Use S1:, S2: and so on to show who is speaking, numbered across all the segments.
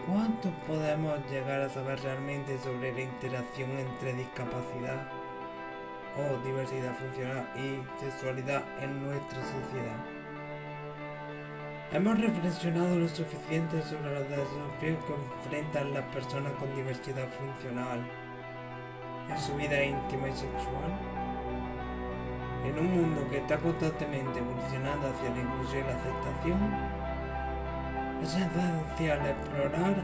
S1: ¿Cuánto podemos llegar a saber realmente sobre la interacción entre discapacidad o diversidad funcional y sexualidad en nuestra sociedad? ¿Hemos reflexionado lo suficiente sobre los desafíos que enfrentan las personas con diversidad funcional en su vida íntima y sexual? En un mundo que está constantemente evolucionando hacia la inclusión y la aceptación, es esencial explorar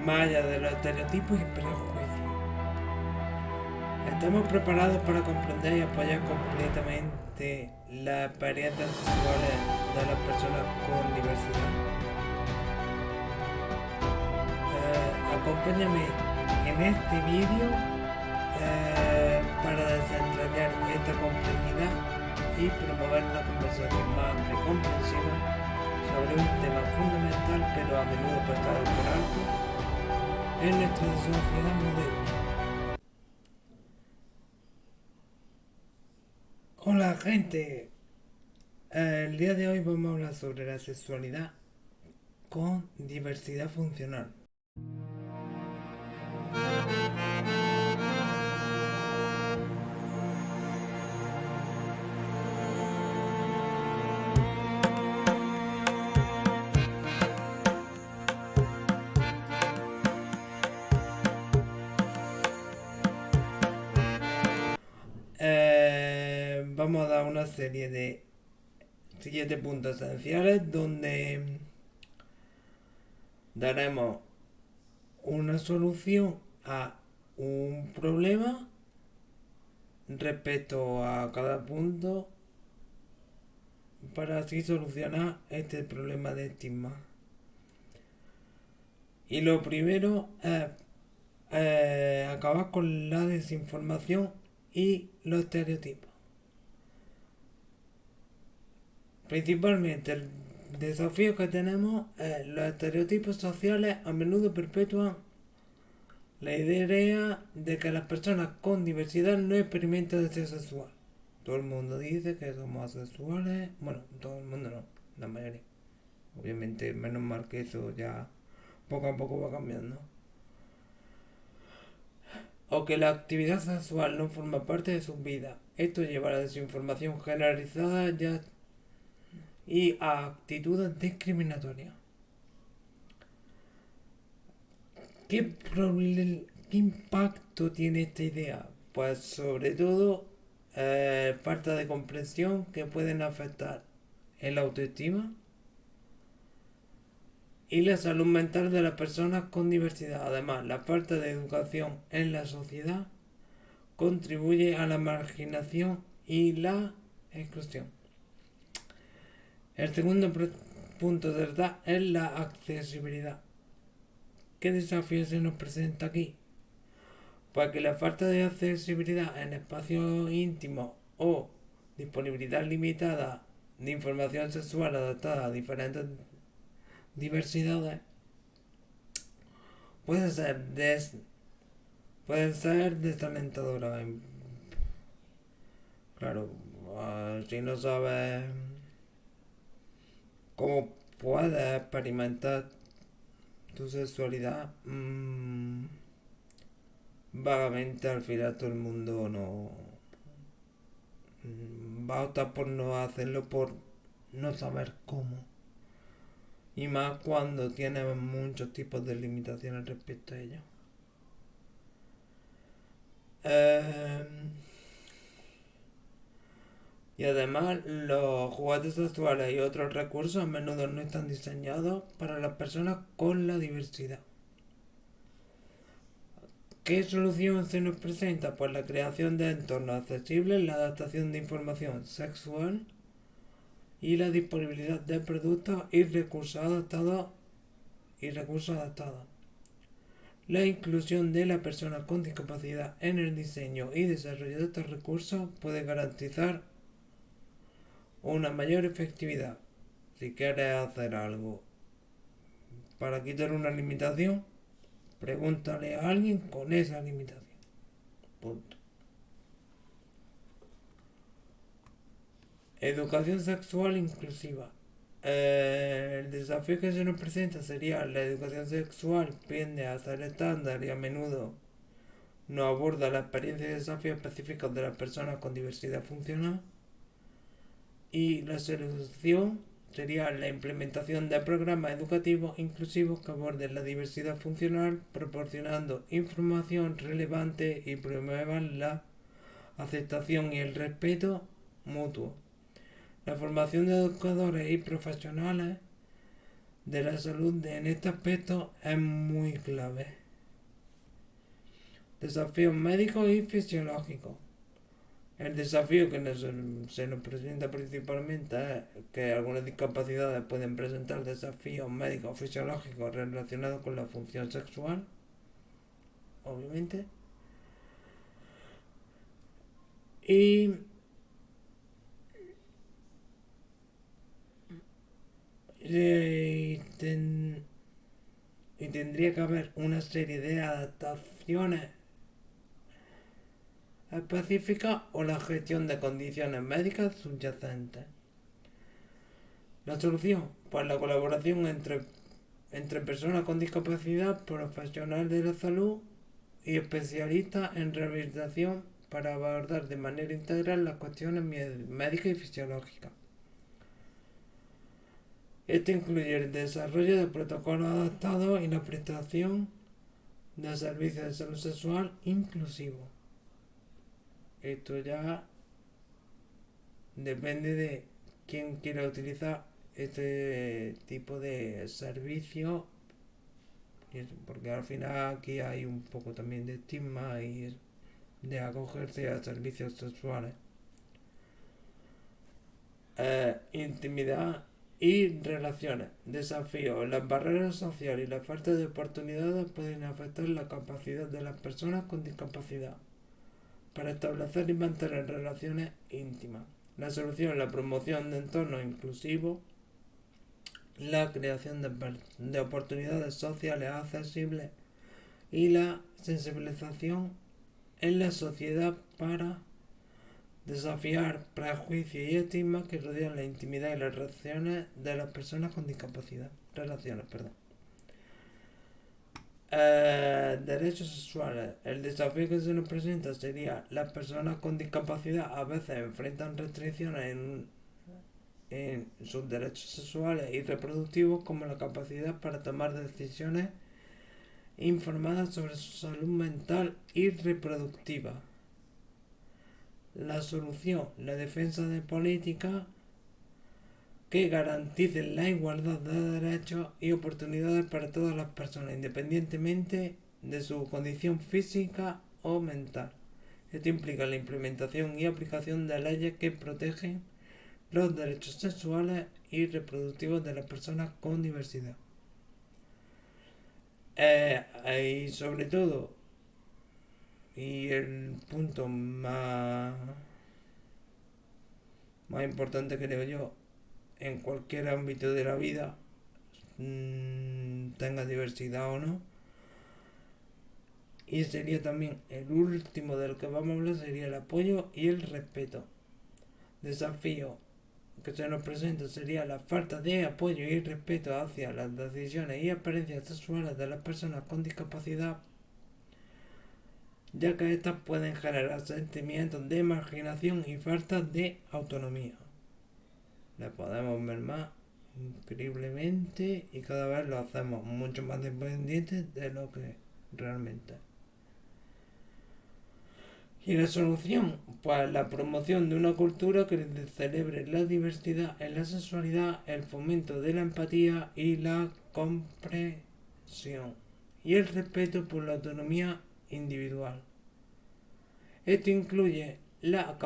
S1: más allá de los estereotipos y prejuicios. Estamos preparados para comprender y apoyar completamente las experiencias sexuales de las personas con diversidad. Acompáñame en este vídeo para desentrañar esta complejidad y promover una conversación más amplia y comprensiva sobre un tema fundamental pero a menudo pasado por alto en nuestra sociedad moderna. Hola gente, el día de hoy vamos a hablar sobre la sexualidad con diversidad funcional. Vamos a dar una serie de 7 puntos esenciales donde daremos una solución a un problema respecto a cada punto para así solucionar este problema de estigma. Y lo primero es acabar con la desinformación y los estereotipos. Principalmente el desafío que tenemos es los estereotipos sociales a menudo perpetúan la idea de que las personas con diversidad no experimentan deseo sexual. Todo el mundo dice que somos asexuales. Bueno, todo el mundo no, la mayoría. Obviamente, menos mal que eso ya poco a poco va cambiando. O que la actividad sexual no forma parte de su vida. Esto lleva a la desinformación generalizada y a actitudes discriminatorias. ¿Qué impacto tiene esta idea? Pues sobre todo falta de comprensión que pueden afectar el autoestima y la salud mental de las personas con diversidad. Además, la falta de educación en la sociedad contribuye a la marginación y la exclusión. El segundo punto de verdad es la accesibilidad. ¿Qué desafío se nos presenta aquí? Pues que la falta de accesibilidad en espacios íntimos o disponibilidad limitada de información sexual adaptada a diferentes diversidades puede ser, puede ser desalentadora. Claro, si no sabes cómo puedes experimentar tu sexualidad, vagamente al final todo el mundo no va a optar por no hacerlo por no saber cómo. Y más cuando tiene muchos tipos de limitaciones respecto a ello. Eh, y además los juguetes sexuales y otros recursos a menudo no están diseñados para las personas con la diversidad. ¿Qué solución se nos presenta? Pues la creación de entornos accesibles, la adaptación de información sexual y la disponibilidad de productos y recursos adaptados La inclusión de la persona con discapacidad en el diseño y desarrollo de estos recursos puede garantizar una mayor efectividad. Si quieres hacer algo para quitar una limitación, pregúntale a alguien con esa limitación. Punto. Educación sexual inclusiva. El desafío que se nos presenta sería la educación sexual tiende a ser estándar y a menudo no aborda la experiencia y desafíos específicos de las personas con diversidad funcional. Y la solución sería la implementación de programas educativos inclusivos que aborden la diversidad funcional, proporcionando información relevante y promuevan la aceptación y el respeto mutuo. La formación de educadores y profesionales de la salud en este aspecto es muy clave. Desafíos médicos y fisiológicos. El desafío que se nos presenta principalmente es que algunas discapacidades pueden presentar desafíos médicos o fisiológicos relacionados con la función sexual, obviamente. Y tendría que haber una serie de adaptaciones específicas o la gestión de condiciones médicas subyacentes. La solución, pues la colaboración entre personas con discapacidad, profesionales de la salud y especialistas en rehabilitación para abordar de manera integral las cuestiones médicas y fisiológicas. Esto incluye el desarrollo de protocolos adaptados y la prestación de servicios de salud sexual inclusivos. Esto ya depende de quién quiera utilizar este tipo de servicio, porque al final aquí hay un poco también de estigma y de acogerse a servicios sexuales. Intimidad y relaciones. Desafíos. Las barreras sociales y la falta de oportunidades pueden afectar la capacidad de las personas con discapacidad para establecer y mantener relaciones íntimas. La solución es la promoción de entornos inclusivos, la creación de oportunidades sociales accesibles y la sensibilización en la sociedad para desafiar prejuicios y estigmas que rodean la intimidad y las relaciones de las personas con discapacidad. Derechos sexuales. El desafío que se nos presenta sería las personas con discapacidad a veces enfrentan restricciones en sus derechos sexuales y reproductivos, como la capacidad para tomar decisiones informadas sobre su salud mental y reproductiva. La solución, la defensa de políticas que garanticen la igualdad de derechos y oportunidades para todas las personas, independientemente de su condición física o mental. Esto implica la implementación y aplicación de leyes que protegen los derechos sexuales y reproductivos de las personas con diversidad. Y sobre todo, y el punto más importante, creo yo, en cualquier ámbito de la vida, tenga diversidad o no, y sería también el último del que vamos a hablar, sería el apoyo y el respeto. Desafío que se nos presenta sería la falta de apoyo y respeto hacia las decisiones y experiencias sexuales de las personas con discapacidad, ya que estas pueden generar sentimientos de marginación y falta de autonomía. Le podemos ver más increíblemente y cada vez lo hacemos mucho más dependientes de lo que realmente. Y la solución, pues la promoción de una cultura que celebre la diversidad en la sexualidad, el fomento de la empatía y la comprensión, y el respeto por la autonomía individual. Esto incluye la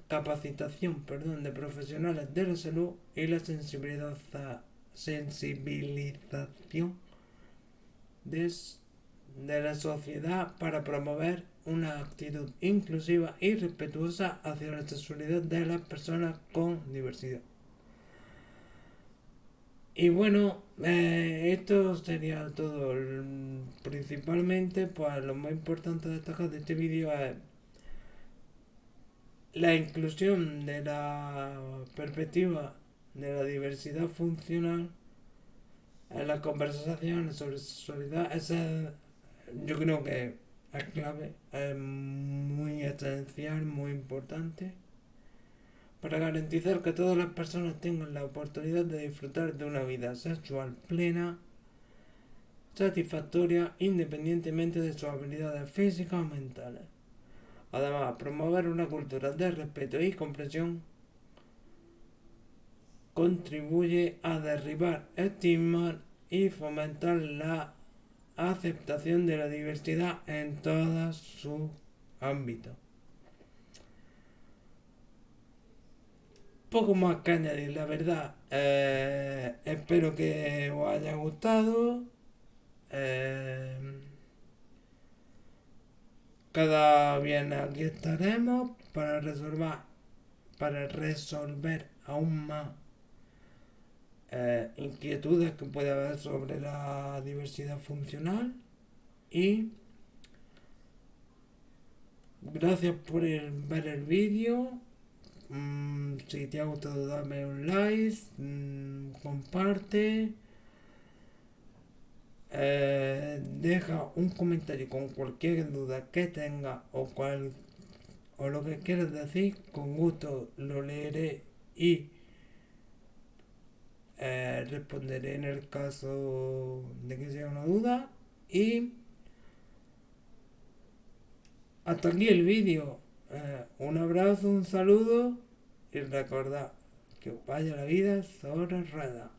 S1: capacitación de profesionales de la salud y la sensibilización de la sociedad para promover una actitud inclusiva y respetuosa hacia la sexualidad de las personas con diversidad. Y bueno, esto sería todo. Principalmente, pues lo más importante de destacar de este vídeo es la inclusión de la perspectiva de la diversidad funcional en las conversaciones sobre sexualidad. Esa yo creo que es clave, es muy esencial, muy importante para garantizar que todas las personas tengan la oportunidad de disfrutar de una vida sexual plena, satisfactoria, independientemente de sus habilidades físicas o mentales. Además, promover una cultura de respeto y comprensión contribuye a derribar estigmas y fomentar la aceptación de la diversidad en todos sus ámbitos. Poco más que añadir, la verdad. Espero que os haya gustado. Eh, Cada viernes aquí estaremos para resolver aún más inquietudes que puede haber sobre la diversidad funcional. Y gracias por ver el vídeo. Si te ha gustado, dame un like, comparte, deja un comentario con cualquier duda que tenga o lo que quieras decir. Con gusto lo leeré y responderé en el caso de que sea una duda. Y hasta aquí el vídeo. Un abrazo, un saludo y recordad que os vaya la vida sobre ruedas.